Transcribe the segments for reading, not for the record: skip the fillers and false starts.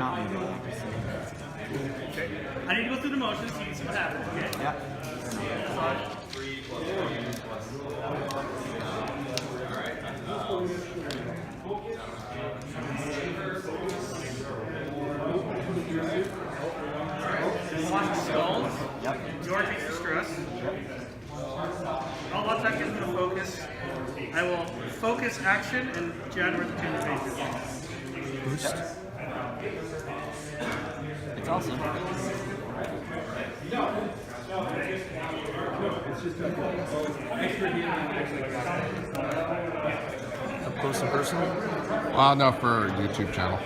not moving. Okay. I need to go through the motions so you can see what happens, okay? Yeah. Watch the skulls. Yep. George takes the stress. I'll watch that gives him a focus. I will focus action and January to change the faces. Boost. It's awesome. Up close and personal. Well, no, for a YouTube channel.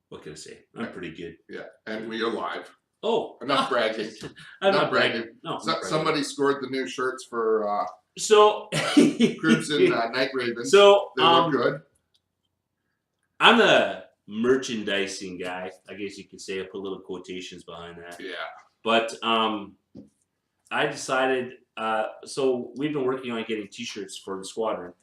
What can I say? I'm pretty good. Yeah, and we are live. Oh, Enough bragging. I'm Enough not bragging. No, I'm not bragging. Somebody scored the new shirts for So, Crimson Night Ravens. So, they look good. I'm a merchandising guy. I guess you could say. I put little quotations behind that. Yeah. But I decided. So we've been working on getting T-shirts for the squadron.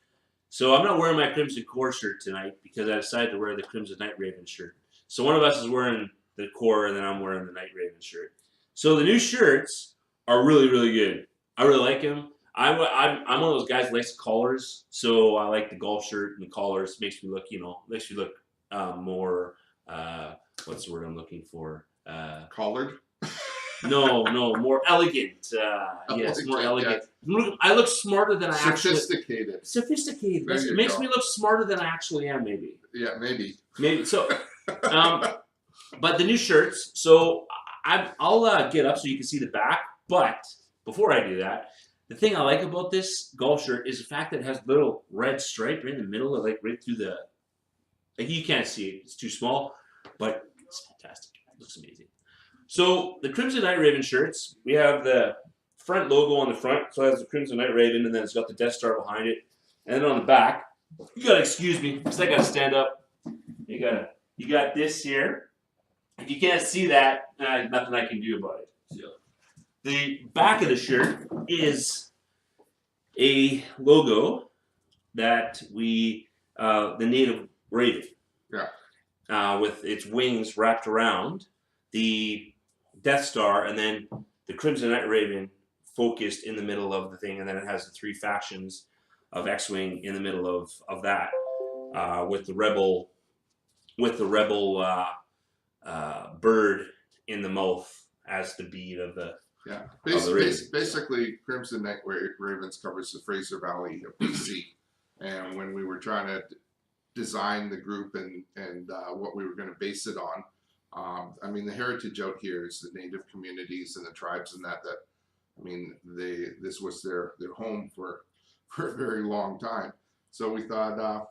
So I'm not wearing my Crimson Core shirt tonight because I decided to wear the Crimson Night Raven shirt. So one of us is wearing the Core, and then I'm wearing the Night Raven shirt. So the new shirts are really, really good. I really like them. I'm one of those guys who likes collars, so I like the golf shirt and the collars. Makes me look, more. What's the word I'm looking for? Collared. No, more elegant. Yes, more elegant. Yeah. I look smarter than I actually. Sophisticated. It makes me look smarter than I actually am. Maybe. Yeah, maybe. So, but the new shirts. So I'll get up so you can see the back. But before I do that, the thing I like about this golf shirt is the fact that it has a little red stripe right in the middle, like right through the. Like you can't see it; it's too small, but it's fantastic. It looks amazing. So the Crimson Night Raven shirts, we have the front logo on the front, so it has the Crimson Night Raven, and then it's got the Death Star behind it. And then on the back, you gotta excuse me, because I gotta stand up. You got this here. If you can't see that, nothing I can do about it. So the back of the shirt is a logo that the native raven. Yeah. With its wings wrapped around the Death Star, and then the Crimson Night Raven focused in the middle of the thing, and then it has the three factions of X-Wing in the middle of that, with the rebel bird in the mouth as the bead of the. Yeah, basically, Crimson Night Ravens covers the Fraser Valley of BC, and when we were trying to design the group and what we were going to base it on. I mean, the heritage out here is the native communities and the tribes and that. I mean, this was their home for a very long time. So we thought,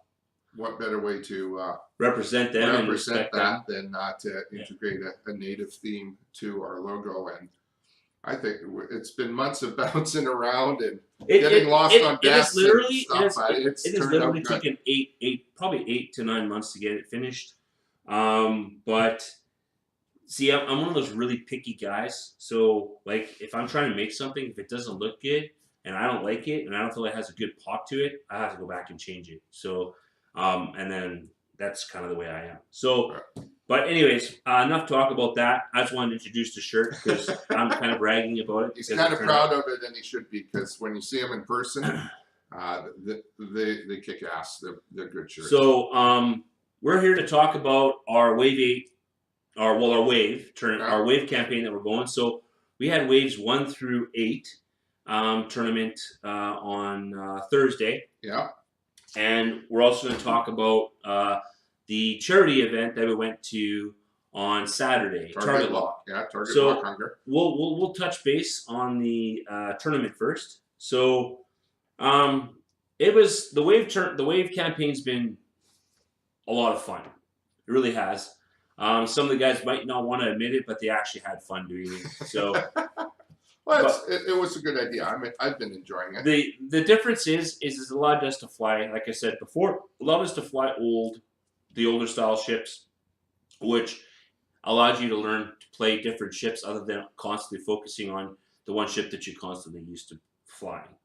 what better way to represent them and respect that them than to integrate a native theme to our logo. And I think it's been months of bouncing around and getting lost on desks. It has literally taken probably 8 to 9 months to get it finished. But see, I'm one of those really picky guys. So, like, if I'm trying to make something, if it doesn't look good and I don't like it and I don't feel it has a good pop to it, I have to go back and change it. So, and then that's kind of the way I am. So, but anyways, enough talk about that. I just wanted to introduce the shirt because I'm kind of bragging about it. He's kind of proud of it, and he should be, because when you see him in person, they kick ass. They're good shirts. So, we're here to talk about our Wave 8. Our wave campaign that we're going. So we had waves 1 through 8 tournament on Thursday. Yeah. And we're also going to talk about the charity event that we went to on Saturday. Target Lock. Yeah, Target Lock Hunger. We'll touch base on the tournament first. So it was the wave campaign's been a lot of fun. It really has. Some of the guys might not want to admit it, but they actually had fun doing it. So, well, it was a good idea. I mean, I've been enjoying it. The difference is it allowed us to fly, like I said before, allowed us to fly the older style ships, which allowed you to learn to play different ships other than constantly focusing on the one ship that you constantly used to flying.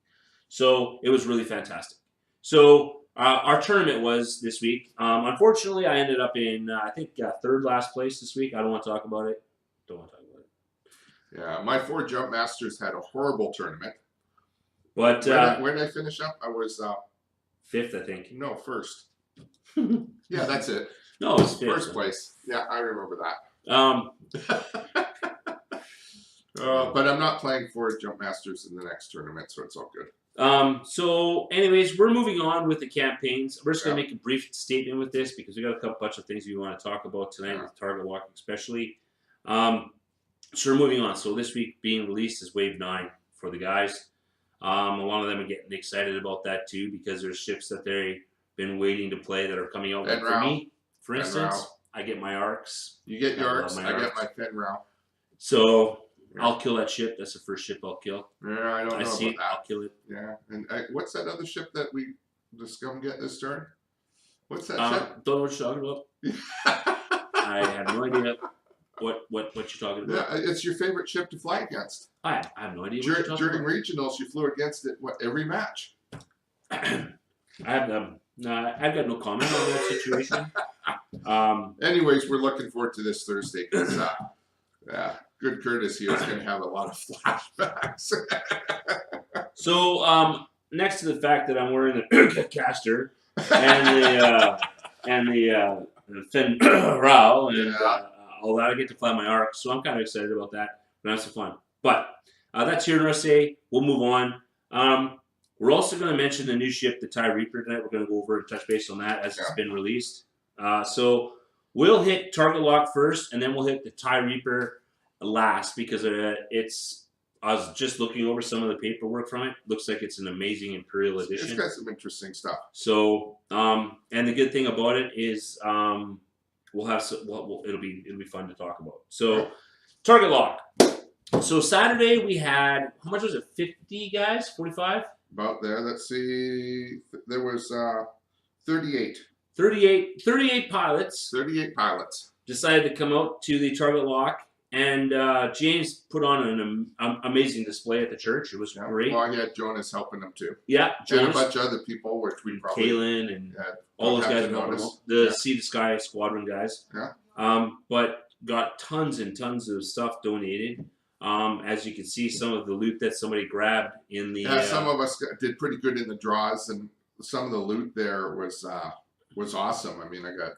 So it was really fantastic. So our tournament was this week. Unfortunately, I ended up in I think third last place this week. I don't want to talk about it. Don't want to talk about it. Yeah, my 4 jump masters had a horrible tournament. But Where did I finish up? I was fifth, I think. no, first. Yeah, that's it. No, it was fifth. First place. Yeah, I remember that. Um, But I'm not playing 4 jump masters in the next tournament, so it's all good. So, anyways, we're moving on with the campaigns. We're just going to make a brief statement with this because we got a bunch of things we want to talk about tonight with target locking, especially. So we're moving on. So this week being released is Wave 9 for the guys. A lot of them are getting excited about that too because there's ships that they've been waiting to play that are coming out. Like for me, for instance, I get my arcs. You get your arcs. love I my get my Fen Rao. So I'll kill that ship. That's the first ship I'll kill. Yeah, I don't know I see about it. that. I'll kill it. Yeah, and what's that other ship that the scum get this turn? What's that ship? Don't know what you're talking about. I have no idea what you're talking about. Yeah, it's your favorite ship to fly against. I have no idea what you're talking During about. regionals, you flew against it every match. I've got no comment on that situation. Anyways, we're looking forward to this Thursday because Good Curtis here is going to have a lot of flashbacks. So next to the fact that I'm wearing the caster and the Fen Rao and all that, I get to fly my arc, so I'm kind of excited about that. But have some fun. But that's here in USA. We'll move on. We're also going to mention the new ship, the TIE Reaper, tonight. We're going to go over and touch base on that as it's been released. So we'll hit target lock first, and then we'll hit the TIE Reaper last because I was just looking over some of the paperwork from it. Looks like it's an amazing Imperial edition. It's got some interesting stuff. So, and the good thing about it is we'll have some, it'll be fun to talk about. So, target lock. So Saturday we had, how much was it? 50 guys? 45? About there. Let's see. There was 38. 38 pilots 38 pilots. decided to come out to the target lock. And James put on an amazing display at the church. It was great. Well, he had Jonas helping him too. Yeah, And a bunch of other people, which we probably Kalen and all those guys, the Sea to Sky Squadron guys. Yeah. But got tons and tons of stuff donated. As you can see, some of the loot that somebody grabbed in the. Yeah, some of us did pretty good in the draws, and some of the loot there was awesome. I mean, I got.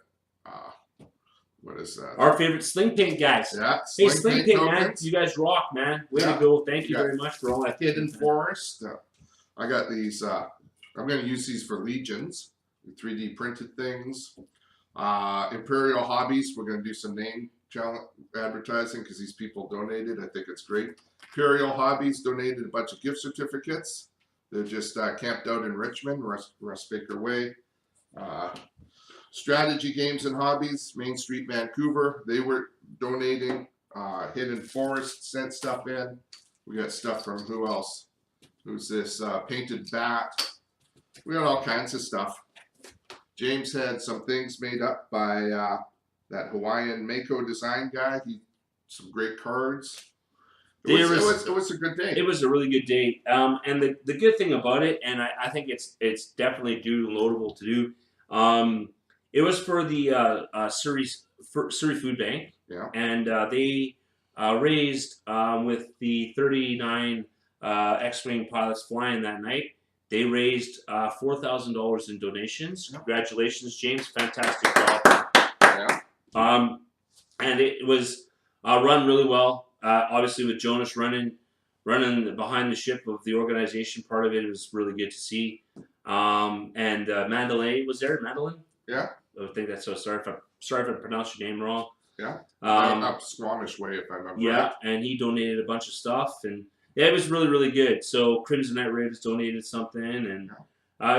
What is that? Our favorite Sling Paint guys. Yeah, Hey, Sling Paint, man. tokens. You guys rock, man. Way to go. Thank you very much for all that. Hidden Forest. I got these. I'm going to use these for Legions, 3D printed things. Imperial Hobbies. We're going to do some name advertising because these people donated. I think it's great. Imperial Hobbies donated a bunch of gift certificates. They're just camped out in Richmond, Russ Baker Way. Strategy Games and Hobbies, Main Street, Vancouver. They were donating. Hidden Forest sent stuff in. We got stuff from who else? Who's this? Painted Bat. We got all kinds of stuff. James had some things made up by that Hawaiian Mako design guy. Some great cards. It was a good day. It was a really good day. And the good thing about it, and I think it's definitely downloadable to do. It was for the Surrey Food Bank. Yeah. And they raised with the 39 X-Wing pilots flying that night. They raised $4,000 in donations. Yeah. Congratulations, James! Fantastic job. Yeah. And it was run really well. Obviously, with Jonas running behind the ship of the organization, part of it was really good to see. And Mandalay was there. Mandolin. Yeah. I think that's so. Sorry if I pronounced your name wrong. Yeah. Up Squamish way, if I remember. Yeah, right. And he donated a bunch of stuff, and it was really, really good. So Crimson Knight Raves donated something, and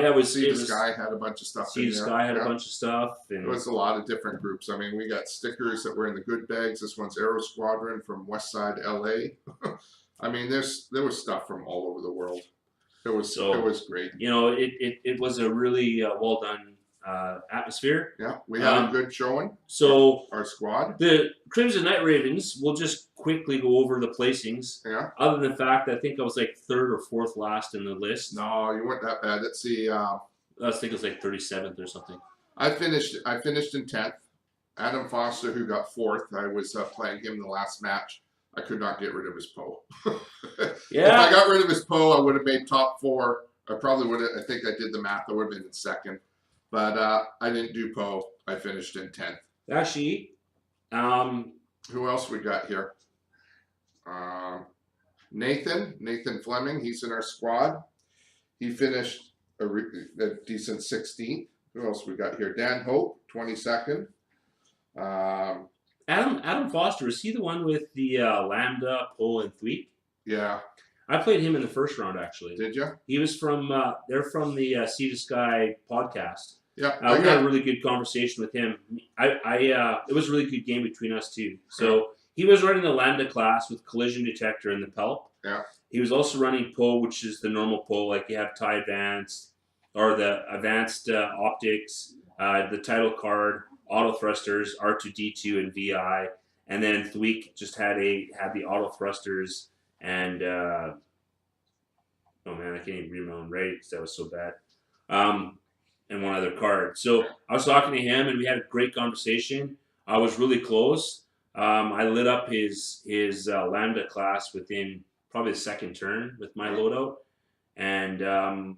it was. Sea the Sky had a bunch of stuff. Sea the Sky had a bunch of stuff, and it was a lot of different groups. I mean, we got stickers that were in the good bags. This one's Aero Squadron from West Side LA. I mean, there was stuff from all over the world. It was great. You know, it was a really well done atmosphere. Yeah, we had a good showing. So Our squad. the Crimson Night Ravens, we'll just quickly go over the placings. Yeah. Other than the fact, I think I was like third or fourth last in the list. No, you weren't that bad. Let's see. I think it was like 37th or something. I finished in 10th. Adam Foster, who got 4th, I was playing him the last match. I could not get rid of his Poe. Yeah. If I got rid of his Poe, I would have made top 4. I probably would have. I think I did the math. I would have been in 2nd, but I didn't do Poe. I finished in 10th. Actually, Who else we got here? Nathan Fleming. He's in our squad. He finished a decent 16th. Who else we got here? Dan Hope, 22nd. Adam Foster, is he the one with the Lambda, Poe, and Thweek? Yeah. I played him in the first round, actually. Did you? He was from, they're from the Sea to Sky podcast. Yeah. We had a really good conversation with him. It was a really good game between us, too. So he was running the Lambda class with Collision Detector and the PELP. Yeah. He was also running Poe, which is the normal Poe, like you have TIE Advanced, or the Advanced Optics, the title card, auto thrusters, R2D2 and VI, and then Thweek just had the auto thrusters and oh man, I can't even read my own writing because that was so bad. And one other card. So I was talking to him and we had a great conversation. I was really close. I lit up his Lambda class within probably the second turn with my loadout, and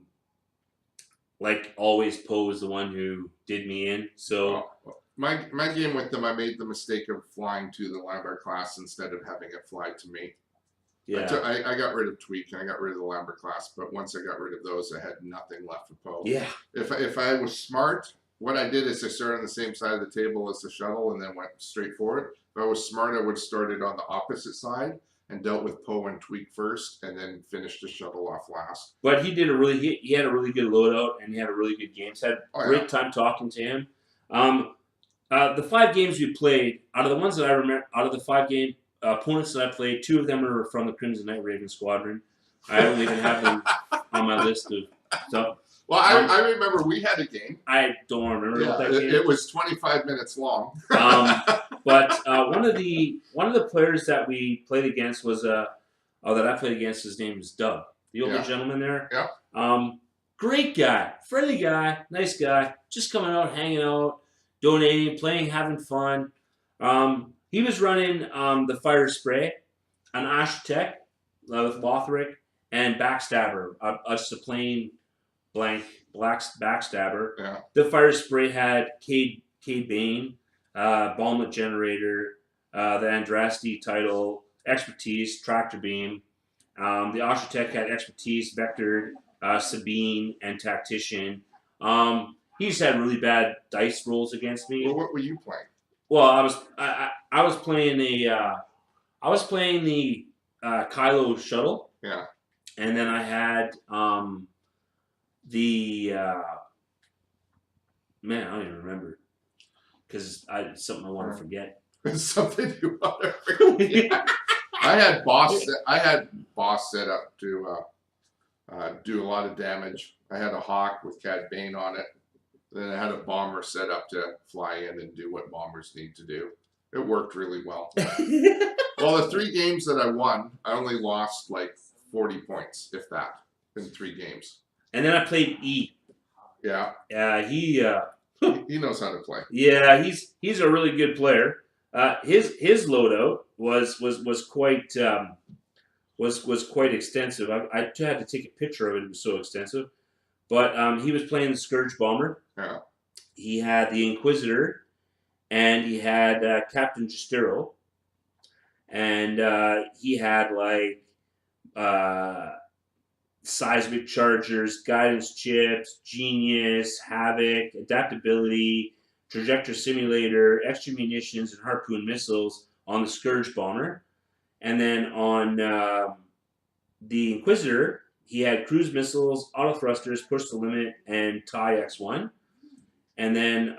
like always, Poe was the one who did me in. So my game with them, I made the mistake of flying to the Lambert class instead of having it fly to me. yeah, I got rid of Tweak and I got rid of the Lambert class, but once I got rid of those, I had nothing left for Poe. yeah. If I was smart, what I did is I started on the same side of the table as the shuttle and then went straight for it. If I was smart, I would have started on the opposite side and dealt with Poe and Tweak first, and then finished the shuttle off last. But he had a really good loadout and he had a really good game. So I had a great time talking to him. The 5 games we played, out of the ones that I remember, out of the 5 game opponents that I played, 2 of them are from the Crimson Night Raven Squadron. I don't even have them on my list of stuff. Well, I remember we had a game. I don't remember Yeah, that game. it was 25 minutes long. But one of the players that we played against was that I played against. His name is Doug, the older gentleman there. Yeah. Great guy, friendly guy, nice guy. Just coming out, hanging out, donating, playing, having fun. He was running the Fire Spray, an Ashtec with Lothric, and Backstabber, just a plain blank black Backstabber. Yeah. The Fire Spray had Cade Bane, Bomblet Generator, the Andraste title, Expertise, Tractor Beam. The Ashtec had Expertise, Vectored, Sabine, and Tactician. He just had really bad dice rolls against me. Well, what were you playing? Well, I was playing the Kylo shuttle. Yeah. And then I had the man, I don't even remember because it's something I want to forget. Something you want to forget. I had boss set up to do a lot of damage. I had a Hawk with Cad Bane on it. Then I had a bomber set up to fly in and do what bombers need to do. It worked really well. Well, the 3 games that I won, I only lost like 40 points, if that, in 3 games. And then I played E. Yeah. He knows how to play. Yeah, he's a really good player. His loadout was quite was quite extensive. I had to take a picture of it. It was so extensive. But he was playing the Scourge Bomber. Yeah. He had the Inquisitor, and he had Captain Justero, and he had like seismic chargers, guidance chips, genius, havoc, adaptability, trajectory simulator, extra munitions, and harpoon missiles on the Scourge Bomber. And then on the Inquisitor, he had cruise missiles, auto thrusters, push the limit, and TIE X1. And then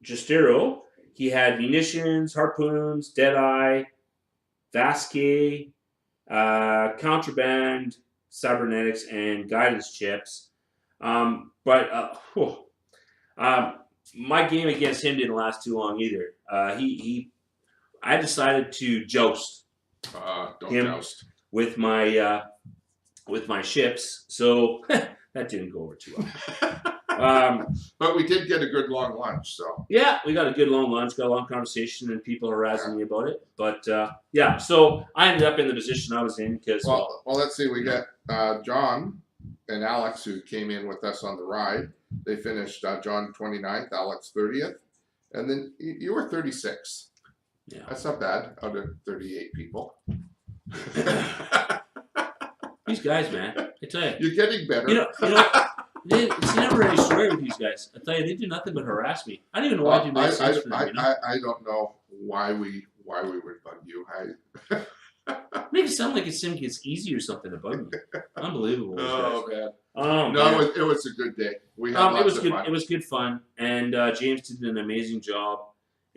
Justero, he had munitions, harpoons, Deadeye, Vasquez, Contraband, Cybernetics, and guidance chips. My game against him didn't last too long either. I decided to joust Don't him joust. with my ships, so that didn't go over too well. But we did get a good long lunch, so. Yeah, we got a good long lunch, got a long conversation, and people harassing me about it. But yeah, so I ended up in the position I was in because Well, let's see. We got John and Alex who came in with us on the ride. They finished John 29th, Alex 30th, and then you were 36th. Yeah. That's not bad out of 38 people. these guys, man, I tell you, You're getting better. it's a never ending story with these guys. I tell you, they do nothing but harass me. I don't even know why I do nice things for them. I don't know why we would bug you. Make it sound like it's easy or something to bug me. Unbelievable. These guys. Man. Oh, No, man. it was a good day. We had lots It was of good. fun. It was good fun, and James did an amazing job.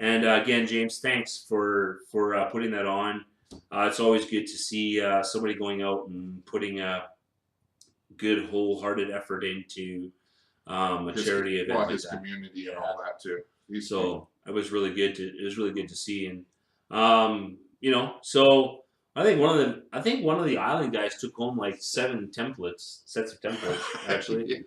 And again, James, thanks for putting that on. It's always good to see somebody going out and putting a good, wholehearted effort into a charity event like his that. community and all that too. So it was really good to see, and so I think one of the island guys took home like 7 sets of templates actually. Yeah.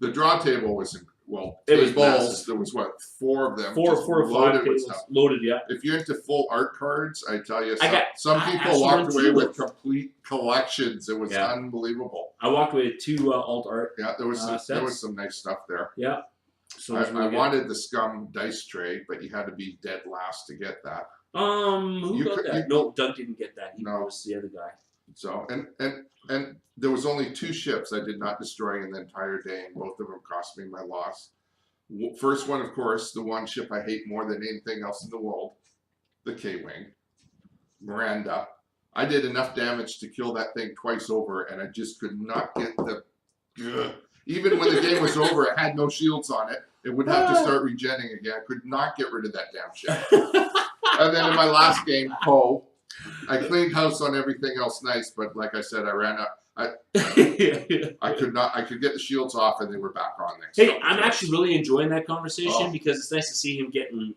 The draw table was It was tables. massive. There was 4 of them. Four just or loaded five with tables stuff. loaded, yeah. If you're into full art cards, I tell you, I some actually people walked went away through with it. complete collections. It was Yeah. unbelievable. I walked away with 2 alt art. Yeah, there was Sets. some nice stuff there. Yeah. So it was I really good. wanted the Scum dice tray, but you had to be dead last to get that. Who You got could- that? you- No, Doug didn't get that. He No. was the other guy. So and there was only 2 ships I did not destroy in the entire day, and both of them cost me my loss. First one, of course, the one ship I hate more than anything else in the world, the K-Wing, Miranda. I did enough damage to kill that thing twice over, and I just could not get the. Ugh. Even when the game was over, it had no shields on it. It would have to start regenning again. I could not get rid of that damn ship. And then in my last game, Poe, I cleaned house on everything else nice, but like I said, I ran up. I could not. I could get the shields off, and they were back on next. Hey, turn. I'm actually really enjoying that conversation Oh. because it's nice to see him getting,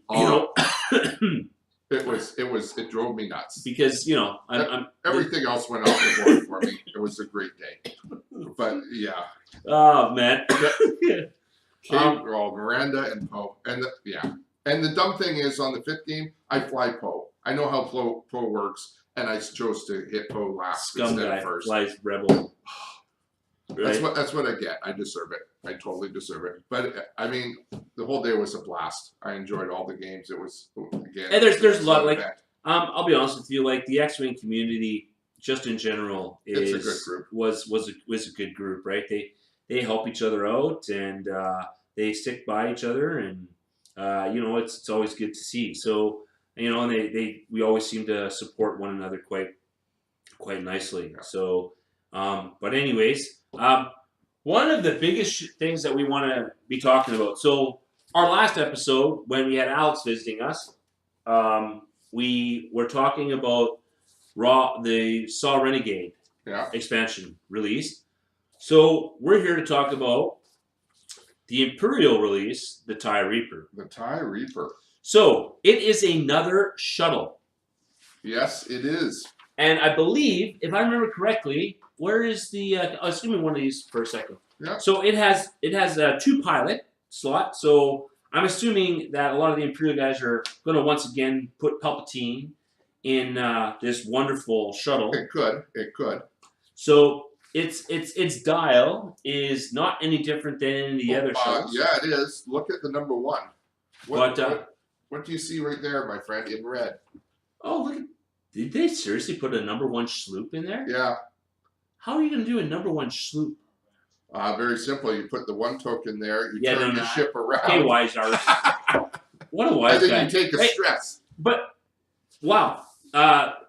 It drove me nuts. because I'm Everything else went off the board for me. It was a great day. But yeah, oh man. Miranda and Poe, and the dumb thing is on the 5th game, I fly Poe. I know how Poe works, and I chose to hit Poe last Scum instead guy of first. flies rebel. That's Right? what I get. I deserve it. I totally deserve it. But I mean, the whole day was a blast. I enjoyed all the games. It was again. And there's a lot, like, event. I'll be honest with you, like the X-Wing community, just in general, It's a good group. was a good group, right? They help each other out, and they stick by each other, and it's always good to see. So and we always seem to support one another quite nicely. Yeah. So, but anyways, one of the biggest things that we want to be talking about. So our last episode, when we had Alex visiting us, we were talking about the Saw Renegade Yeah. expansion release. So we're here to talk about the Imperial release, the TIE Reaper. The TIE Reaper. So it is another shuttle. Yes, it is. And I believe, if I remember correctly, where is the? Give me one of these for a second. Yeah. So it has a 2 pilot slot. So I'm assuming that a lot of the Imperial guys are going to once again put Palpatine in this wonderful shuttle. It could. So its dial is not any different than the other shuttles. Yeah, it is. Look at the number 1. But, What do you see right there, my friend, in red? Oh, look! Did they seriously put a number 1 sloop in there? Yeah. How are you going to do a number 1 sloop? Very simple. You put the 1 token there. You Yeah, turn no, the ship around. Okay, wise arse. What a wise and then guy. you take a Right. stress. But wow.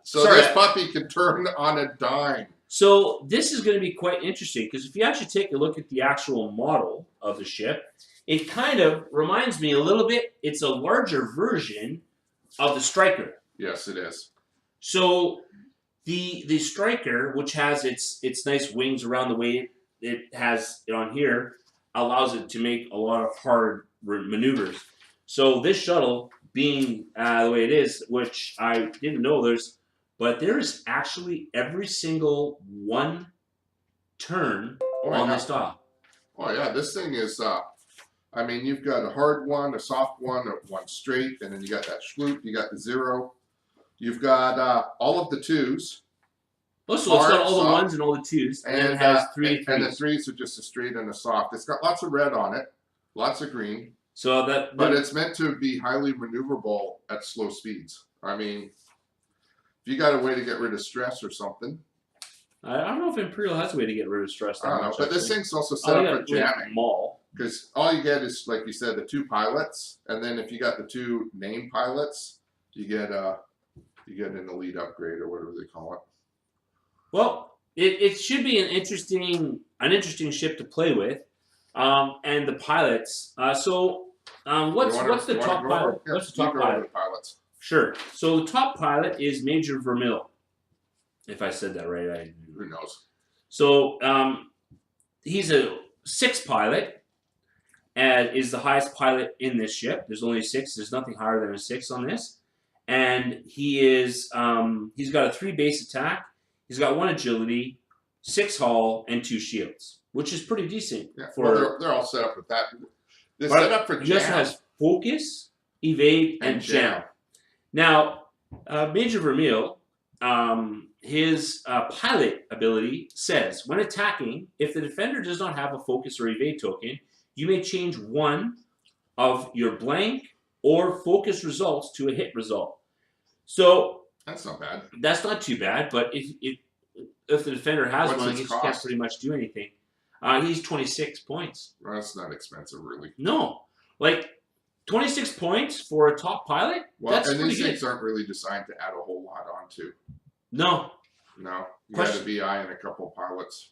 So sorry. this puppy can turn on a dime. So this is going to be quite interesting because if you actually take a look at the actual model of the ship, it kind of reminds me a little bit. It's a larger version of the Striker. Yes, it is. So the Striker, which has its nice wings around the way it has it on here allows it to make a lot of hard maneuvers. So this shuttle being the way it is, which I didn't know there's actually every single one turn on this dial. Oh yeah, this thing is. I mean, you've got a hard one, a soft one, one straight, and then you got that schloot. You got the 0. You've got all of the 2s. Oh, so it's hard, got all the soft, 1s and all the 2s, and then it has 3 and the 3s. 3s are just a straight and a soft. It's got lots of red on it, lots of green, So but it's meant to be highly maneuverable at slow speeds. I mean, if you got a way to get rid of stress or something, I don't know if Imperial has a way to get rid of stress. I don't know. But this thing's also set set up for jamming. Maul. Because all you get is, like you said, the 2 pilots, and then if you got the 2 named pilots, you get an elite upgrade or whatever they call it. Well, it should be an interesting ship to play with, and the pilots. What's the top pilot? What's the top pilot? Pilots. Sure. So the top pilot is Major Vermille. If I said that right, Who knows? So he's a 6 pilot, and is the highest pilot in this ship. There's only 6. There's nothing higher than a 6 on this, and he is he's got a 3 base attack. He's got 1 agility, 6 hull, and 2 shields, which is pretty decent. Yeah. For Well, they're all set up with that. They're set up for he also jam. has focus, evade, and jam. Now, Major Vermille, his pilot ability says, when attacking, if the defender does not have a focus or evade token, you may change 1 of your blank or focus results to a hit result. So That's not bad. that's not too bad, but if the defender has What's one, his he can't cost? pretty much do anything. He's 26 points. Well, that's not expensive, really. No, like 26 points for a top pilot. Well, That's and pretty these good. things aren't really designed to add a whole lot onto. No, No, you got a Question. VI and a couple pilots.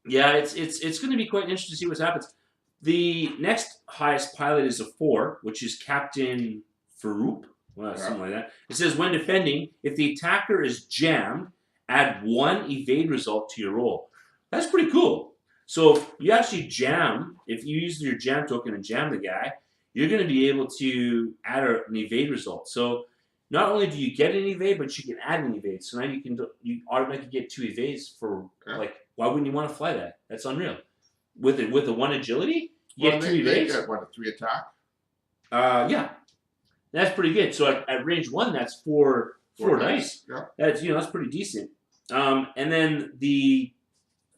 yeah, it's going to be quite interesting to see what happens. The next highest pilot is a 4, which is Captain Farouk. Well, something like that. It says when defending, if the attacker is jammed, add 1 evade result to your roll. That's pretty cool. So if you actually jam, if you use your jam token and jam the guy, you're going to be able to add an evade result. So not only do you get an evade, but you can add an evade. So now you automatically get 2 evades for why wouldn't you want to fly that? That's unreal. With a 1 agility, you get 2 they evades. get what, a 3 attack? Yeah, that's pretty good. So at range 1, that's 4 dice. Yeah. That's pretty decent. And then the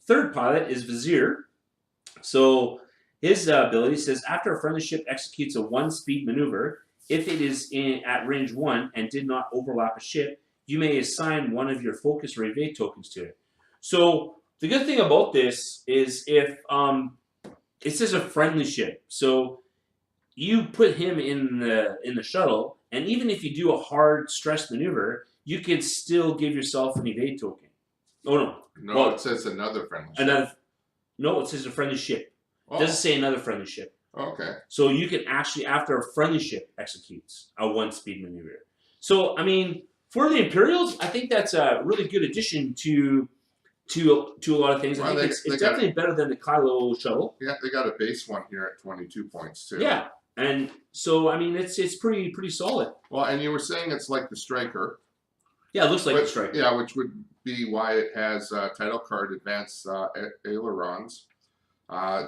3rd pilot is Vizier. So his ability says after a friendly ship executes a 1-speed maneuver, if it is at range 1 and did not overlap a ship, you may assign 1 of your focus or evade tokens to it. So the good thing about this is if it says a friendly ship, so you put him in the shuttle, and even if you do a hard stress maneuver, you can still give yourself an evade token. Oh no, No, Well, it says another friendly ship. it says a friendly ship. Oh, It doesn't say another friendly ship. okay. So you can actually, after a friendly ship executes a 1-speed maneuver. So I mean, for the Imperials, I think that's a really good addition to a lot of things. I Well, think they it's got- definitely better than the Kylo shuttle. Yeah, they got a base one here at 22 points too. Yeah, and so I mean, it's pretty solid. Well, and you were saying it's like the Striker. Yeah, it looks like a Which- strike. Yeah, which would be why it has title card advanced ailerons.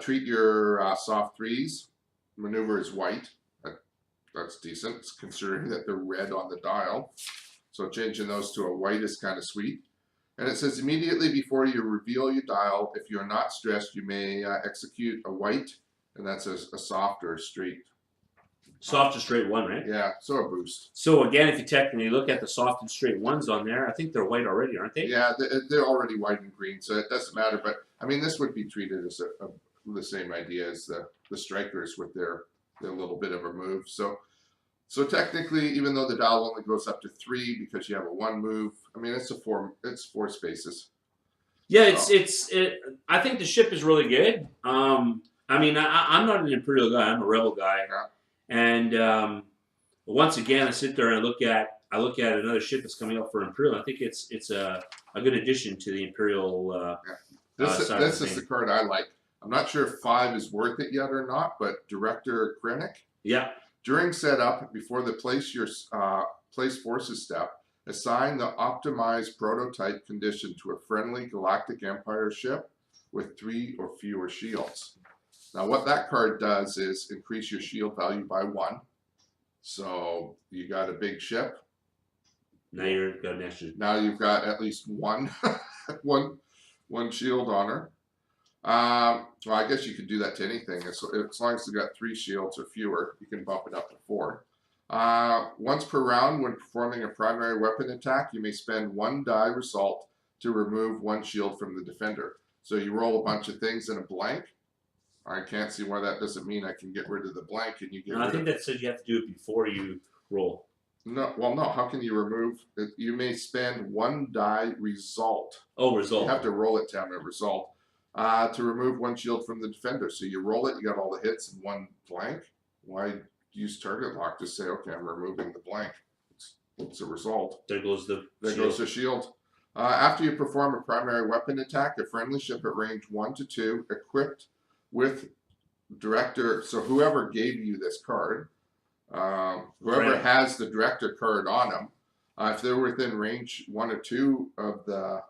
Treat your soft 3s. Maneuver is white. That's decent, considering that they're red on the dial. So changing those to a white is kind of sweet. And it says immediately before you reveal your dial, if you're not stressed, you may execute a white, and that's a soft or a straight. Soft and straight 1, right? Yeah, so a boost. So again, if you technically look at the soft and straight 1s on there, I think they're white already, aren't they? Yeah, they're already white and green, so it doesn't matter. But I mean, this would be treated as the same idea as the Strikers with their little bit of a move. So technically, even though the dial only goes up to 3 because you have a 1 move, I mean it's 4 spaces. Yeah, I think the ship is really good. I mean, I'm not an Imperial guy. I'm a Rebel guy. Yeah. And once again, I sit there and I look at another ship that's coming up for Imperial. I think it's a good addition to the Imperial This is the card I like. I'm not sure if 5 is worth it yet or not, but Director Krennic. Yeah. During setup, before the place forces step, assign the optimized prototype condition to a friendly Galactic Empire ship with 3 or fewer shields. Now, what that card does is increase your shield value by 1. So you got a big ship. Now you're got an extra. Now you've got at least one shield on her. Well, I guess you could do that to anything. As long as you've got 3 shields or fewer, you can bump it up to 4. Once per round, when performing a primary weapon attack, you may spend 1 die result to remove 1 shield from the defender. So you roll a bunch of things in a blank. I can't see why that doesn't mean I can get rid of the blank and you get No, I think that says you have to do it before you roll. No, well, no. How can you remove? You may spend 1 die result. Oh, result. You have to roll it to have a result to remove 1 shield from the defender. So you roll it, you got all the hits and 1 blank. Why use target lock? Just say, okay, I'm removing the blank. It's a result. There goes the There goes the shield. After you perform a primary weapon attack, a friendly ship at range 1 to 2, equipped with Director. So whoever gave you this card, whoever has the Director card on them, if they're within range 1 or 2 of the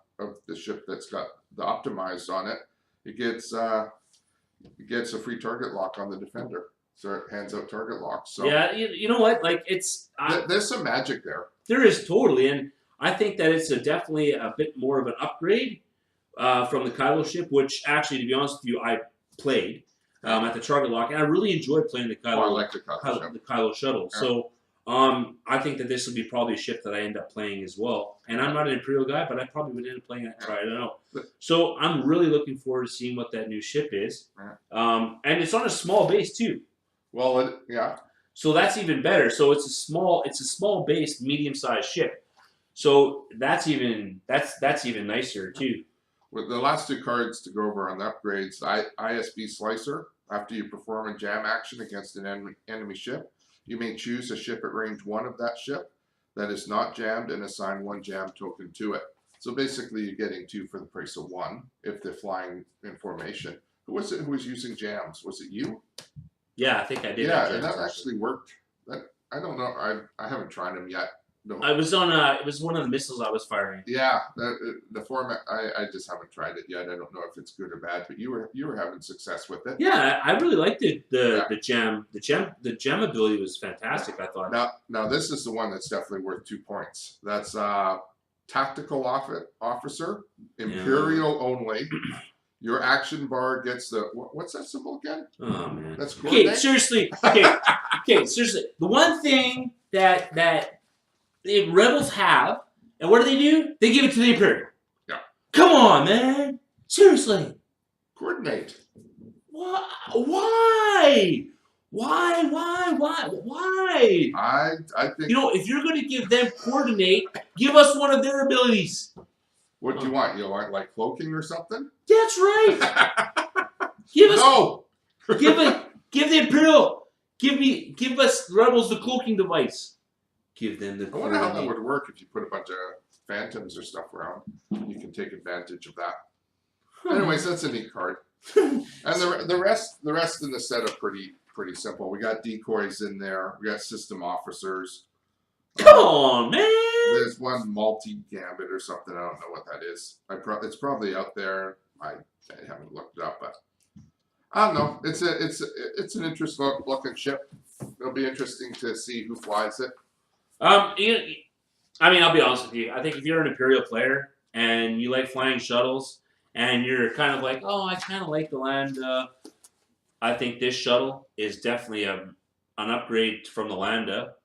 ship that's got the optimized on it, it gets a free target lock on the defender. So it hands out target locks. So yeah, you know what? Like there's some magic there. There is totally, and I think that it's definitely a bit more of an upgrade from the Kylo ship, which actually, to be honest with you, I played at the target lock, and I really enjoyed playing the Kylo. I like the Kylo shuttle. Yeah. So I think that this would be probably a ship that I end up playing as well. And I'm not an Imperial guy, but I probably would end up playing that card. I don't know. So I'm really looking forward to seeing what that new ship is. And it's on a small base too. Well, yeah. So that's even better. So it's a small base, medium-sized ship. So that's even nicer too. With the last 2 cards to go over on the upgrades, ISB Slicer. After you perform a jam action against an enemy ship, you may choose a ship at range 1 of that ship that is not jammed and assign 1 jam token to it. So basically, you're getting 2 for the price of 1 if they're flying in formation. Who was it who was using jams? Was it you? Yeah, I think I did. Yeah, and that actually worked. I don't know. I haven't tried them yet. No. I was on it was one of the missiles I was firing. Yeah, the format. I just haven't tried it yet. I don't know if it's good or bad. But you were having success with it. Yeah, I really liked it. The gem ability was fantastic. I thought. Now this is the one that's definitely worth 2 points. That's tactical officer, Imperial only. Your action bar gets the what's that symbol again? Oh man. That's coordinate. Okay, seriously. Okay, seriously. The one thing that the rebels have, and what do? They give it to the Imperial. Yeah. Come on, man. Seriously. Coordinate. Why? Why? I think. You know, if you're going to give them coordinate, give us one of their abilities. What do you want? You want like cloaking or something? That's right. Give us. No. Give the Imperial. Give us rebels the cloaking device. Give them the. I wonder how that would work if you put a bunch of phantoms or stuff around. You can take advantage of that. Anyways, that's a neat card. And the rest in the set are pretty simple. We got decoys in there. We got system officers. Come on, man. There's one multi-gambit or something. I don't know what that is. It's probably out there. I haven't looked it up, but I don't know. It's an interesting looking ship. It'll be interesting to see who flies it. I mean, I'll be honest with you. I think if you're an Imperial player and you like flying shuttles and you're kind of like, oh, I kind of like the Lambda, I think this shuttle is definitely an upgrade from the Lambda,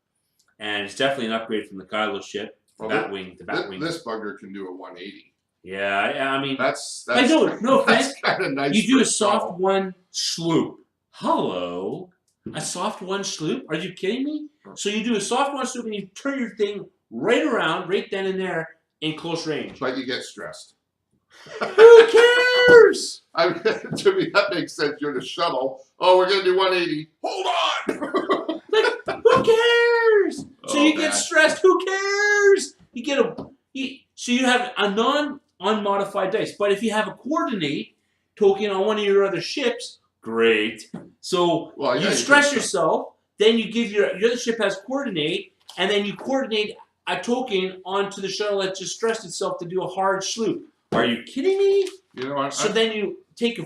and it's definitely an upgrade from the Kylo ship, the Batwing. This bugger can do a 180. Yeah, I mean, that's I don't. No offense. That's kind of nice. You do a for soft 1 sloop. Hello, a soft 1 sloop? Are you kidding me? So you do a soft 1 sloop and you turn your thing right around, right then and there, in close range. But you get stressed. Who cares? To me, that makes sense. You're the shuttle. Oh, we're gonna do 180. Hold on. Like, who cares? So Oh, you get stressed. Who cares? You get so you have a unmodified dice. But if you have a coordinate token on one of your other ships, great. So Well, yeah, you you stress can- yourself, then you give your other ship has coordinate, and then you coordinate a token onto the shuttle that just stressed itself to do a hard sloop. Are you kidding me? You know what? So then you take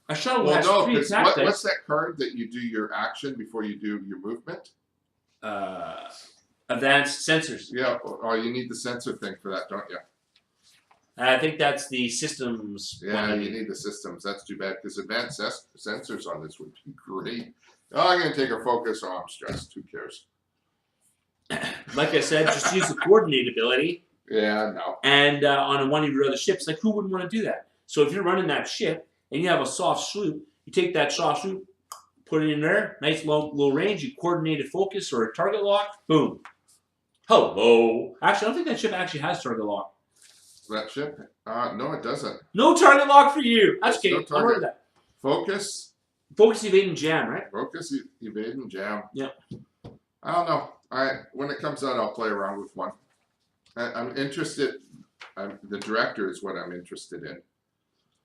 a shuttle well, that has no, 3 because attack what's dice. that card that you do your action before you do your movement? Advanced sensors. Yeah. Oh, you need the sensor thing for that, don't you? I think that's the systems. Yeah, one. you need the systems. That's too bad because advanced sensors on this would be great. Oh, I'm gonna take a focus. Oh, I'm stressed. Who cares? Like I said, just use the coordinate ability. Yeah, no. And on one of your other ships, like who wouldn't want to do that? So if you're running that ship and you have a soft sloop, you take that soft sloop, put it in there, nice low range, you coordinated focus or a target lock, boom. Hello. Actually, I don't think that ship actually has target lock. That ship? No, it doesn't. No target lock for you. That's No okay. I'll remember that. Focus, Focus, evade, and jam, right? focus, evade, and jam. Yep. I don't know. When it comes out, I'll play around with one. I'm interested. The director is what I'm interested in.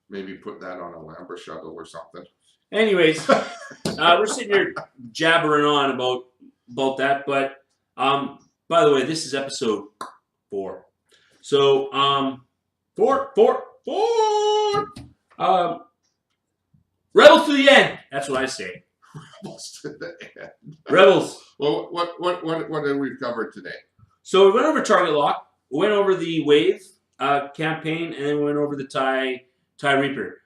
Maybe put that on a Lambert shuttle or something. Anyways, we're sitting here jabbering on about that, but by the way, this is episode 4. So 4. Rebels to the end. That's what I say. Almost to the end. Rebels. Well, what did we cover today? So we went over target lock. We went over the wave campaign, and then we went over the TIE Reaper.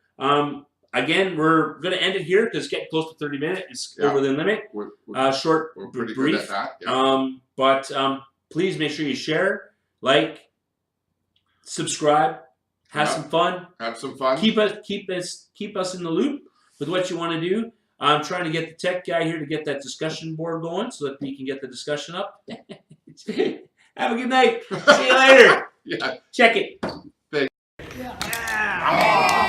Again, we're going to end it here because it's getting close to 30 minutes. It's Yeah. over the limit. Short, We're pretty brief. good at that. Yeah. But please make sure you share, like, subscribe, have Yeah. some fun. Have some fun. Keep us in the loop with what you want to do. I'm trying to get the tech guy here to get that discussion board going so that we can get the discussion up. Have a good night. See you later. Yeah. Check it. Thank- Yeah.